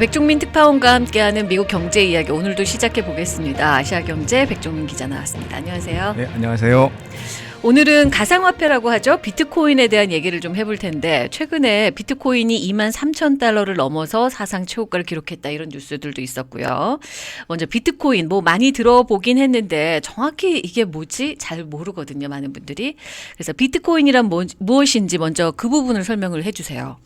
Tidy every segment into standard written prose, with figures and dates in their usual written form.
백종민 특파원과 함께하는 미국 경제 이야기 오늘도 시작해 보겠습니다. 아시아경제 백종민 기자 나왔습니다. 안녕하세요. 네, 안녕하세요. 오늘은 가상화폐라고 하죠. 비트코인에 대한 얘기를 좀 해볼 텐데 최근에 비트코인이 23,000달러를 넘어서 사상 최고가를 기록했다 이런 뉴스들도 있었고요. 먼저 비트코인 뭐 많이 들어보긴 했는데 정확히 이게 뭐지 잘 모르거든요. 많은 분들이. 그래서 비트코인이란 무엇인지 먼저 그 부분을 설명을 해주세요.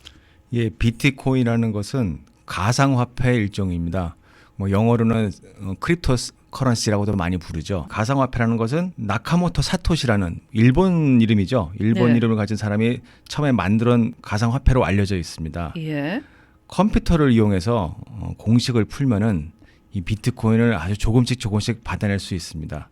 예, 비트코인이라는 것은 가상화폐의 일종입니다. 뭐 영어로는 크립토 커런시라고도 많이 부르죠. 가상화폐라는 것은 나카모토 사토시라는 일본 이름이죠. 일본 네. 이름을 가진 사람이 처음에 만든 가상화폐로 알려져 있습니다. 예. 컴퓨터를 이용해서 공식을 풀면은 이 비트코인을 아주 조금씩 받아낼 수 있습니다.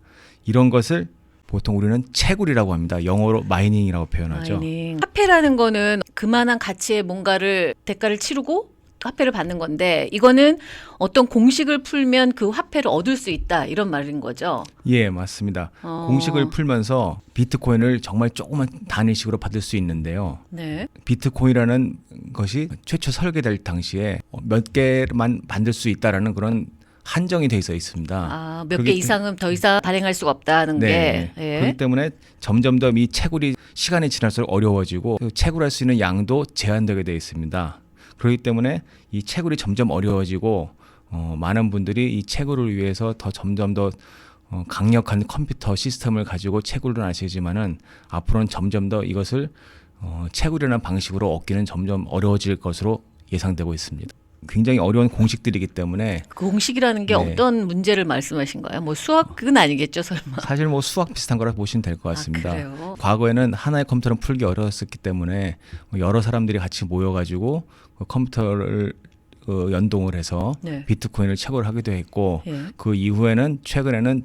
이런 것을 보통 우리는 채굴이라고 합니다. 영어로 마이닝이라고 표현하죠. 마이닝. 화폐라는 거는 그만한 가치의 뭔가를 대가를 치르고 화폐를 받는 건데 이거는 어떤 공식을 풀면 그 화폐를 얻을 수 있다 이런 말인 거죠. 예, 맞습니다. 공식을 풀면서 비트코인을 정말 조그만 단위식으로 받을 수 있는데요. 네. 비트코인이라는 것이 최초 설계될 당시에 몇 개만 만들 수 있다라는 그런 한정이 돼 있습니다. 아, 몇 개 이상은 더 이상 발행할 수가 없다는 네. 게. 예. 그렇기 때문에 점점 더 이 채굴이 시간이 지날수록 어려워지고 채굴할 수 있는 양도 제한되게 돼 있습니다. 그렇기 때문에 이 채굴이 점점 어려워지고 많은 분들이 이 채굴을 위해서 더 점점 더 강력한 컴퓨터 시스템을 가지고 채굴을 하시지만은 앞으로는 점점 더 이것을 채굴이라는 방식으로 얻기는 점점 어려워질 것으로 예상되고 있습니다. 굉장히 어려운 공식들이기 때문에 그 공식이라는 게 네. 어떤 문제를 말씀하신 거예요? 뭐 수학은 아니겠죠, 설마. 사실 뭐 수학 비슷한 거라 보시면 될 것 같습니다. 아, 그래요? 과거에는 하나의 컴퓨터는 풀기 어려웠었기 때문에 여러 사람들이 같이 모여가지고 컴퓨터를 연동을 해서 네. 비트코인을 채굴을 하기도 했고 예. 그 이후에는 최근에는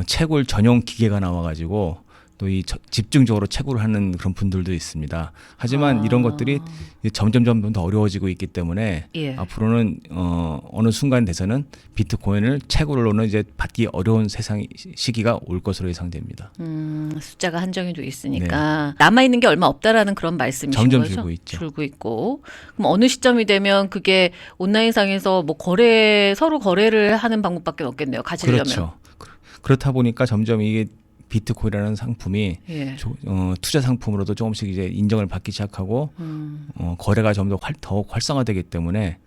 채굴 전용 기계가 나와가지고 또 이 집중적으로 채굴을 하는 그런 분들도 있습니다. 하지만 이런 것들이 점점 더 어려워지고 있기 때문에 예. 앞으로는 어느 순간 돼서는 비트코인을 채굴로는 이제 받기 어려운 시기가 올 것으로 예상됩니다. 숫자가 한정이 돼 있으니까 남아 있는 게 얼마 없다라는 그런 말씀이신 점점 거죠? 줄고 있죠. 줄고 있고. 그럼 어느 시점이 되면 그게 온라인상에서 뭐 서로 거래를 하는 방법밖에 없겠네요. 가지려면. 그렇죠. 그렇다 보니까 점점 이게 비트코인이라는 상품이 예. 투자 상품으로도 조금씩 이제 인정을 받기 시작하고 거래가 좀 더 활성화되기 때문에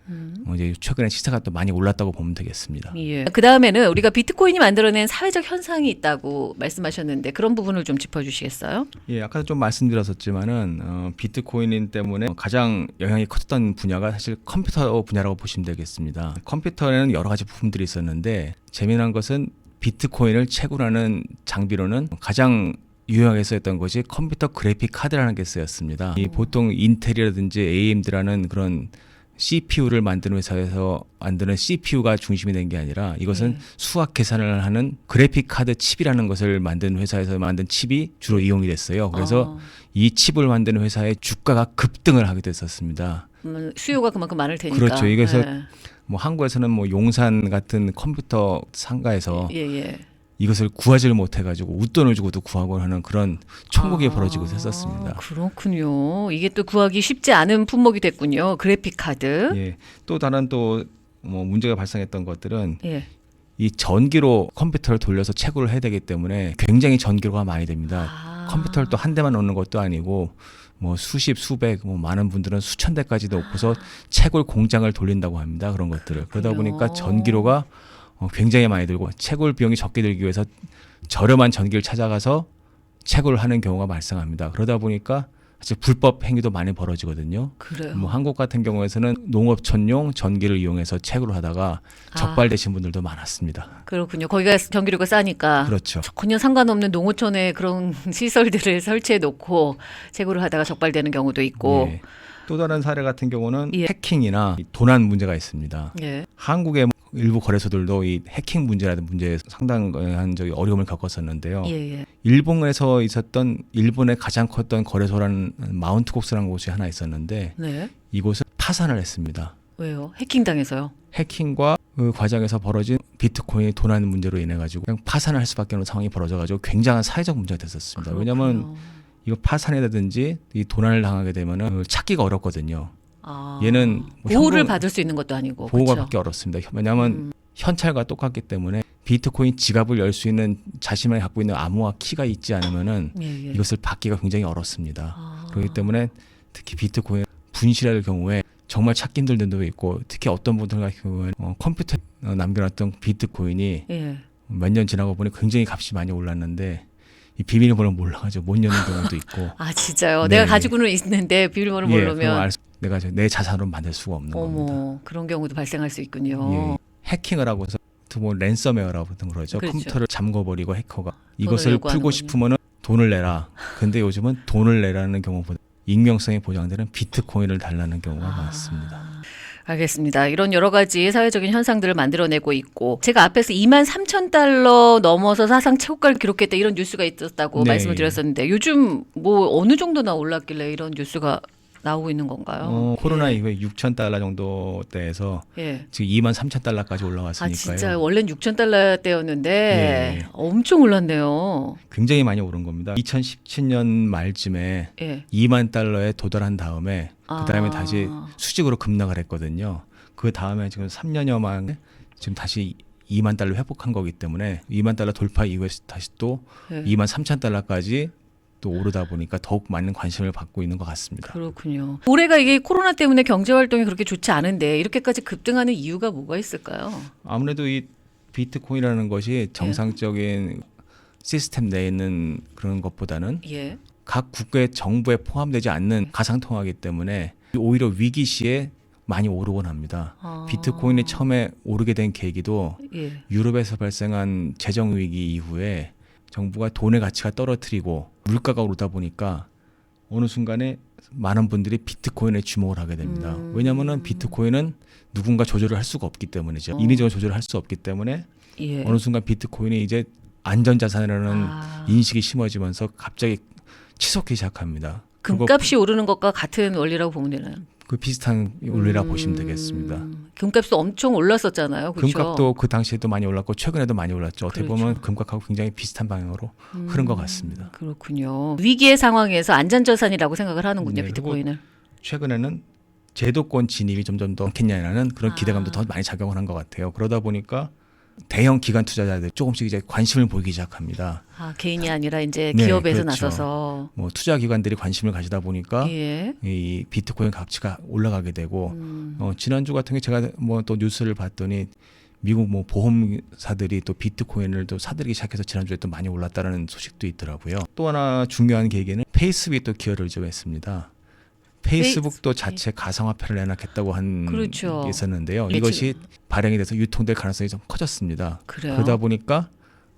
이제 최근에 시세가 또 많이 올랐다고 보면 되겠습니다. 예. 그 다음에는 우리가 비트코인이 만들어낸 사회적 현상이 있다고 말씀하셨는데 그런 부분을 좀 짚어주시겠어요? 예, 아까도 좀 말씀드렸었지만은 비트코인 때문에 가장 영향이 컸던 분야가 사실 컴퓨터 분야라고 보시면 되겠습니다. 컴퓨터에는 여러 가지 부품들이 있었는데 재미난 것은 비트코인을 채굴하는 장비로는 가장 유용하게 쓰였던 것이 컴퓨터 그래픽 카드라는 게 쓰였습니다. 보통 인텔이라든지 AMD라는 그런 CPU를 만드는 회사에서 만드는 CPU가 중심이 된 게 아니라 이것은 수학 계산을 하는 그래픽 카드 칩이라는 것을 만든 회사에서 만든 칩이 주로 이용이 됐어요. 그래서 이 칩을 만드는 회사의 주가가 급등을 하게 됐었습니다. 수요가 그만큼 많을 테니까. 그렇죠. 이래서 예. 뭐 한국에서는 뭐 용산 같은 컴퓨터 상가에서 예. 이것을 구하지를 못해가지고 웃돈을 주고도 구하고 하는 그런 총국이 벌어지고 했었습니다. 그렇군요. 이게 또 구하기 쉽지 않은 품목이 됐군요. 그래픽 카드. 예, 또 다른 또 뭐 문제가 발생했던 것들은 예. 이 전기로 컴퓨터를 돌려서 채굴을 해야 되기 때문에 굉장히 전기료가 많이 됩니다. 컴퓨터를 또 한 대만 놓는 것도 아니고 뭐 수십, 수백, 뭐 많은 분들은 수천 대까지 놓고서 채굴 공장을 돌린다고 합니다. 그런 것들을. 그러다 보니까 전기료가 굉장히 많이 들고 채굴 비용이 적게 들기 위해서 저렴한 전기를 찾아가서 채굴을 하는 경우가 발생합니다. 그러다 보니까 사실 불법 행위도 많이 벌어지거든요. 그래요. 뭐 한국 같은 경우에서는 농업촌용 전기를 이용해서 채굴을 하다가 적발되신 분들도 많았습니다. 그렇군요. 거기가 전기료가 싸니까. 그렇죠. 전혀 상관없는 농어촌에 그런 시설들을 설치해 놓고 채굴을 하다가 적발되는 경우도 있고. 예. 또 다른 사례 같은 경우는 예. 해킹이나 도난 문제가 있습니다. 예. 한국의 일부 거래소들도 이 해킹 문제라는 문제에 상당한 어려움을 겪었었는데요. 예. 일본에서 있었던 일본의 가장 컸던 거래소라는 마운트콕스라는 곳이 하나 있었는데 네. 이곳을 파산을 했습니다. 왜요? 해킹 당해서요? 해킹과 그 과정에서 벌어진 비트코인이 도난 문제로 인해 가지고 그냥 파산을 할 수밖에 없는 상황이 벌어져가지고 굉장한 사회적 문제가 됐었습니다. 왜냐하면 이거 파산이라든지 이 도난을 당하게 되면은 찾기가 어렵거든요. 얘는 뭐 보호를 현금 받을 수 있는 것도 아니고 보호가 그쵸? 받기 어렵습니다. 왜냐하면 현찰과 똑같기 때문에 비트코인 지갑을 열 수 있는 자신만이 갖고 있는 암호화 키가 있지 않으면은 예, 예. 이것을 받기가 굉장히 어렵습니다. 그렇기 때문에 특히 비트코인 분실할 경우에 정말 찾기 힘들 데도 있고 특히 어떤 분들 같은 경우에 컴퓨터에 남겨놨던 비트코인이 예. 몇 년 지나고 보니 굉장히 값이 많이 올랐는데 이 비밀번호를 몰라가지고 못 여는 경우도 있고. 아 진짜요? 네. 내가 가지고는 있는데 비밀번호를 예, 모르면 내가 내 자산으로 만들 수가 없는 겁니다. 어머 그런 경우도 발생할 수 있군요. 예, 해킹을 하고 해서 뭐 랜섬웨어라고 그러죠. 그렇죠. 컴퓨터를 잠궈버리고 해커가 이것을 요구하는군요. 풀고 싶으면 돈을 내라. 근데 요즘은 돈을 내라는 경우보다 익명성이 보장되는 비트코인을 달라는 경우가 많습니다. 알겠습니다. 이런 여러 가지 사회적인 현상들을 만들어내고 있고 제가 앞에서 23,000달러 넘어서 사상 최고가를 기록했다 이런 뉴스가 있었다고 네. 말씀을 드렸었는데 요즘 뭐 어느 정도나 올랐길래 이런 뉴스가 나오고 있는 건가요? 코로나 이후에 6,000달러 정도대에서 예. 지금 23,000달러까지 아 올라갔으니까요. 진짜 원래는 6,000달러대였는데 예. 엄청 올랐네요. 굉장히 많이 오른 겁니다. 2017년 말쯤에 예. 2만 달러에 도달한 다음에 그다음에 아. 다시 수직으로 급락을 했거든요. 그 다음에 지금 3년여 만에 지금 다시 2만 달러 회복한 거기 때문에 2만 달러 돌파 이후에 다시 또 예. 2만 3천 달러까지 또 오르다 보니까 더욱 많은 관심을 받고 있는 것 같습니다. 그렇군요. 올해가 이게 코로나 때문에 경제 활동이 그렇게 좋지 않은데 이렇게까지 급등하는 이유가 뭐가 있을까요? 아무래도 이 비트코인이라는 것이 정상적인 시스템 내에 있는 그런 것보다는 예. 각 국가의 정부에 포함되지 않는 가상통화이기 때문에 오히려 위기 시에 많이 오르곤 합니다. 아. 비트코인이 처음에 오르게 된 계기도 예. 유럽에서 발생한 재정 위기 이후에 정부가 돈의 가치가 떨어뜨리고 물가가 오르다 보니까 어느 순간에 많은 분들이 비트코인에 주목을 하게 됩니다. 왜냐하면 비트코인은 누군가 조절을 할 수가 없기 때문이죠. 인위적으로 조절을 할 수 없기 때문에 예. 어느 순간 비트코인이 이제 안전자산이라는 아. 인식이 심어지면서 갑자기 치솟기 시작합니다. 금값이 오르는 것과 같은 원리라고 보면 되나요? 그 비슷한 원리라 보시면 되겠습니다. 금값도 엄청 올랐었잖아요. 그렇죠? 금값도 그 당시에도 많이 올랐고 최근에도 많이 올랐죠. 어떻게 그렇죠. 보면 금값하고 굉장히 비슷한 방향으로 흐른 것 같습니다. 그렇군요. 위기의 상황에서 안전자산이라고 생각을 하는군요. 네, 비트코인을. 최근에는 제도권 진입이 점점 더 많겠냐라는 그런 기대감도 더 많이 작용을 한 것 같아요. 그러다 보니까 대형 기관 투자자들이 조금씩 이제 관심을 보이기 시작합니다. 아, 개인이 아니라 이제 네, 기업에서 그렇죠. 나서서. 뭐 투자 기관들이 관심을 가지다 보니까 예. 이 비트코인 가치가 올라가게 되고 지난주 같은 게 제가 뭐 또 뉴스를 봤더니 미국 뭐 보험사들이 또 비트코인을 또 사들이기 시작해서 지난주에 또 많이 올랐다는 소식도 있더라고요. 또 하나 중요한 계기는 페이스북이 또 기여를 좀 했습니다. 페이스북도 자체 가상화폐를 내놨겠다고 한 그렇죠. 게 있었는데요. 예, 이것이 발행이 돼서 유통될 가능성이 좀 커졌습니다. 그래요. 그러다 보니까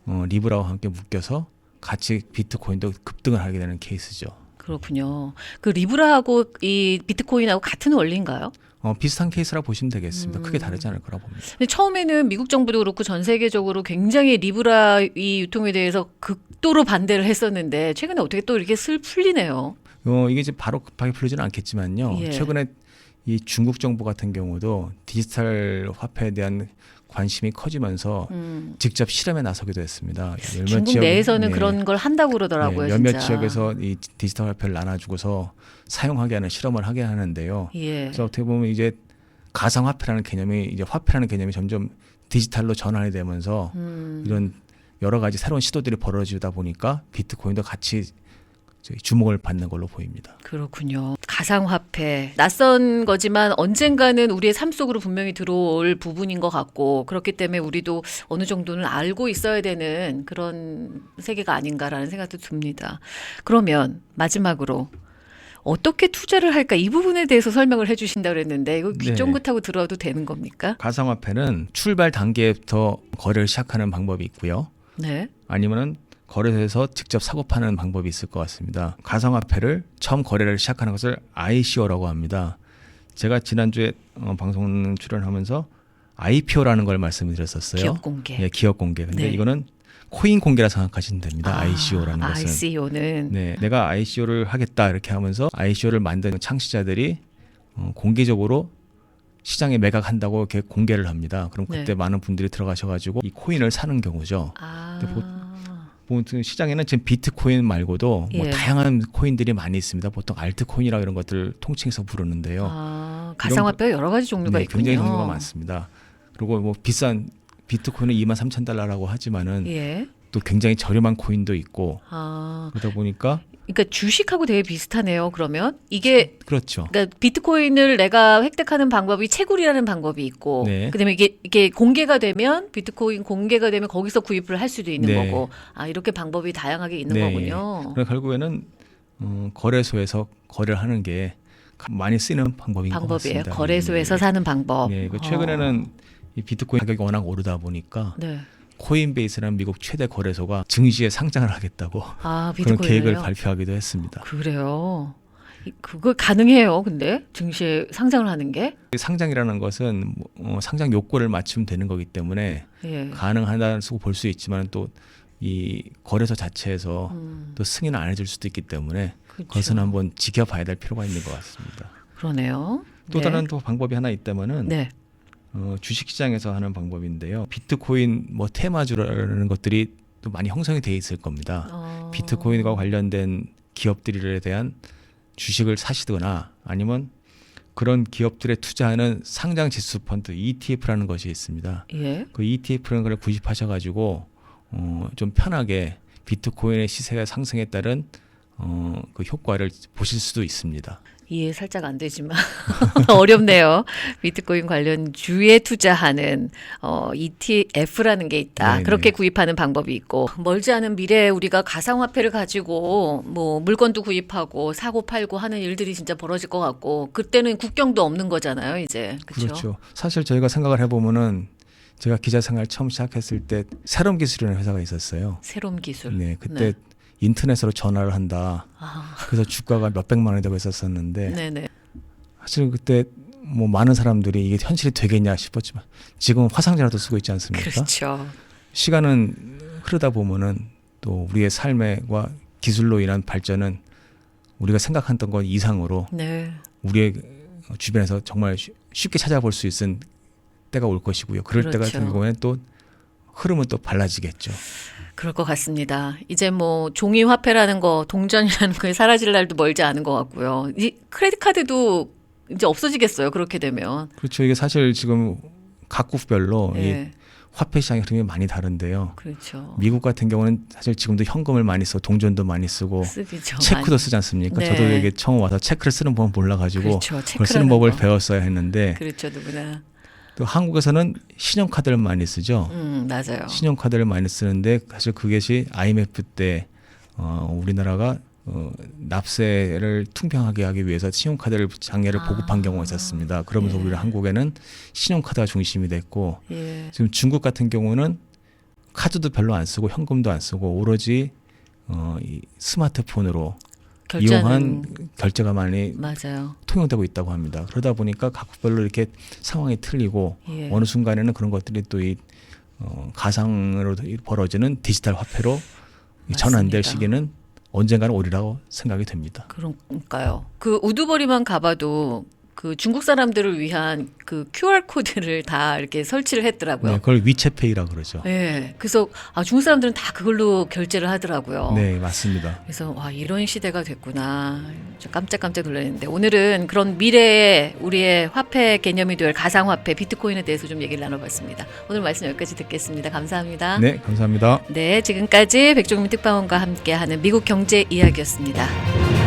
리브라와 함께 묶여서 같이 비트코인도 급등을 하게 되는 케이스죠. 그렇군요. 그 리브라하고 이 비트코인하고 같은 원리인가요? 비슷한 케이스라 보시면 되겠습니다. 크게 다르지 않을 거라 봅니다. 근데 처음에는 미국 정부도 그렇고 전 세계적으로 굉장히 리브라 이 유통에 대해서 극도로 반대를 했었는데 최근에 어떻게 또 이렇게 슬 풀리네요. 이게 이제 바로 급하게 풀리지는 않겠지만요. 예. 최근에 이 중국 정부 같은 경우도 디지털 화폐에 대한 관심이 커지면서 직접 실험에 나서기도 했습니다. 중국 내에서는 네. 그런 걸 한다고 그러더라고요. 몇몇 진짜. 지역에서 이 디지털 화폐를 나눠주고서 사용하게 하는 실험을 하게 하는데요. 예. 그래서 어떻게 보면 이제 가상화폐라는 개념이 이제 화폐라는 개념이 점점 디지털로 전환이 되면서 이런 여러 가지 새로운 시도들이 벌어지다 보니까 비트코인도 같이 주목을 받는 걸로 보입니다. 그렇군요. 가상화폐 낯선 거지만 언젠가는 우리의 삶 속으로 분명히 들어올 부분인 것 같고 그렇기 때문에 우리도 어느 정도는 알고 있어야 되는 그런 세계가 아닌가라는 생각도 듭니다. 그러면 마지막으로 어떻게 투자를 할까 이 부분에 대해서 설명을 해주신다고 그랬는데 이거 귀 네. 쫑긋하고 들어도 되는 겁니까? 가상화폐는 출발 단계부터 거래를 시작하는 방법이 있고요. 네. 아니면은 거래소에서 직접 사고 파는 방법이 있을 것 같습니다. 가상화폐를 처음 거래를 시작하는 것을 ICO라고 합니다. 제가 지난주에 방송 출연하면서 IPO라는 걸 말씀드렸었어요. 기업 공개. 예, 기업 공개. 근데 네. 이거는 코인 공개라 생각하시면 됩니다. ICO라는 것은. ICO는 네, 내가 ICO를 하겠다 이렇게 하면서 ICO를 만든 창시자들이 공개적으로 시장에 매각한다고 이렇게 공개를 합니다. 그럼 그때 네. 많은 분들이 들어가셔가지고 이 코인을 사는 경우죠. 근데 보통 시장에는 지금 비트코인 말고도 뭐 예. 다양한 코인들이 많이 있습니다. 보통 알트코인이라 이런 것들 통칭해서 부르는데요. 가상화폐가 여러 가지 종류가 네, 있군요. 굉장히 종류가 많습니다. 그리고 뭐 비싼 비트코인은 23,000달러라고 하지만은 예. 또 굉장히 저렴한 코인도 있고 아, 그러다 보니까 그러니까 주식하고 되게 비슷하네요. 그러면 이게 그렇죠. 그러니까 비트코인을 내가 획득하는 방법이 채굴이라는 방법이 있고, 네. 그다음에 이게 공개가 되면 비트코인 공개가 되면 거기서 구입을 할 수도 있는 네. 거고, 아 이렇게 방법이 다양하게 있는 네. 거군요. 그래서 결국에는 거래소에서 거래를 하는 게 많이 쓰이는 방법인 것 방법이에요. 같습니다. 거래소에서 네. 사는 방법. 네, 그 최근에는 이 비트코인 가격이 워낙 오르다 보니까 네. 코인베이스라는 미국 최대 거래소가 증시에 상장을 하겠다고 아 그런 비트코인을요. 계획을 발표하기도 했습니다. 그래요. 그거 가능해요. 근데 증시에 상장을 하는 게 상장이라는 것은 상장 요건을 맞추면 되는 거기 때문에 예. 가능하다고 볼 수 있지만 또 이 거래소 자체에서 음, 또 승인을 안 해줄 수도 있기 때문에 그렇죠. 그것은 한번 지켜봐야 될 필요가 있는 것 같습니다. 그러네요. 또 네. 다른 또 방법이 하나 있다면은 네. 주식시장에서 하는 방법인데요. 비트코인 뭐 테마주라는 것들이 또 많이 형성이 돼 있을 겁니다. 비트코인과 관련된 기업들에 대한 주식을 사시거나 아니면 그런 기업들에 투자하는 상장 지수 펀드 ETF라는 것이 있습니다. 예. 그 ETF라는 걸 구입하셔가지고 좀 편하게 비트코인의 시세가 상승에 따른 그 효과를 보실 수도 있습니다. 이해 살짝 안 되지만 어렵네요. 비트코인 관련 주에 투자하는 ETF라는 게 있다. 네네. 그렇게 구입하는 방법이 있고 멀지 않은 미래에 우리가 가상화폐를 가지고 뭐 물건도 구입하고 사고 팔고 하는 일들이 진짜 벌어질 것 같고 그때는 국경도 없는 거잖아요. 이제 그렇죠. 그렇죠. 사실 저희가 생각을 해보면은 제가 기자 생활 처음 시작했을 때 새롬 기술이라는 회사가 있었어요. 새로운 기술. 네, 그때 네. 인터넷으로 전화를 한다. 아, 그래서 주가가 몇백만 원이 되고 있었었는데 네네. 사실 그때 뭐 많은 사람들이 이게 현실이 되겠냐 싶었지만 지금은 화상전화도 쓰고 있지 않습니까? 그렇죠. 시간은 흐르다 보면은 또 우리의 삶과 기술로 인한 발전은 우리가 생각했던 것 이상으로 네. 우리의 주변에서 정말 쉽게 찾아볼 수 있는 때가 올 것이고요. 그럴 때 그렇죠. 같은 경우에는 또 흐름은 또 달라지겠죠. 그럴 것 같습니다. 이제 뭐 종이 화폐라는 거, 동전이라는 게 사라질 날도 멀지 않은 것 같고요. 이 크레딧 카드도 이제 없어지겠어요. 그렇게 되면. 그렇죠. 이게 사실 지금 각국별로 이 예. 화폐 시장의 흐름이 많이 다른데요. 그렇죠. 미국 같은 경우는 사실 지금도 현금을 많이 써, 동전도 많이 쓰고 쓰기죠. 체크도 많이. 쓰지 않습니까? 네. 저도 여기 처음 와서 체크를 쓰는 법을 몰라가지고 그렇죠. 그걸 쓰는 체크라는 법을 거. 배웠어야 했는데 그렇죠. 누구나. 또 한국에서는 신용카드를 많이 쓰죠. 맞아요. 신용카드를 많이 쓰는데 사실 그것이 IMF 때 우리나라가 납세를 투명하게 하기 위해서 신용카드를 장려를 보급한 경우가 있었습니다. 그러면서 예. 우리 한국에는 신용카드가 중심이 됐고 예. 지금 중국 같은 경우는 카드도 별로 안 쓰고 현금도 안 쓰고 오로지 이 스마트폰으로 이용한 결제가 많이 맞아요. 통용되고 있다고 합니다. 그러다 보니까 각국별로 이렇게 상황이 틀리고 예. 어느 순간에는 그런 것들이 또 이 가상으로 벌어지는 디지털 화폐로 전환될 맞습니다. 시기는 언젠가는 오리라고 생각이 됩니다. 그러니까요. 그 우두머리만 가봐도 그 중국 사람들을 위한 그 QR 코드를 다 이렇게 설치를 했더라고요. 네, 그걸 위챗페이라고 그러죠. 네, 그래서 중국 사람들은 다 그걸로 결제를 하더라고요. 네, 맞습니다. 그래서 와 이런 시대가 됐구나. 저 깜짝깜짝 놀랐는데 오늘은 그런 미래의 우리의 화폐 개념이 될 가상화폐 비트코인에 대해서 좀 얘기를 나눠봤습니다. 오늘 말씀 여기까지 듣겠습니다. 감사합니다. 네, 감사합니다. 네, 지금까지 백종민 특파원과 함께하는 미국 경제 이야기였습니다.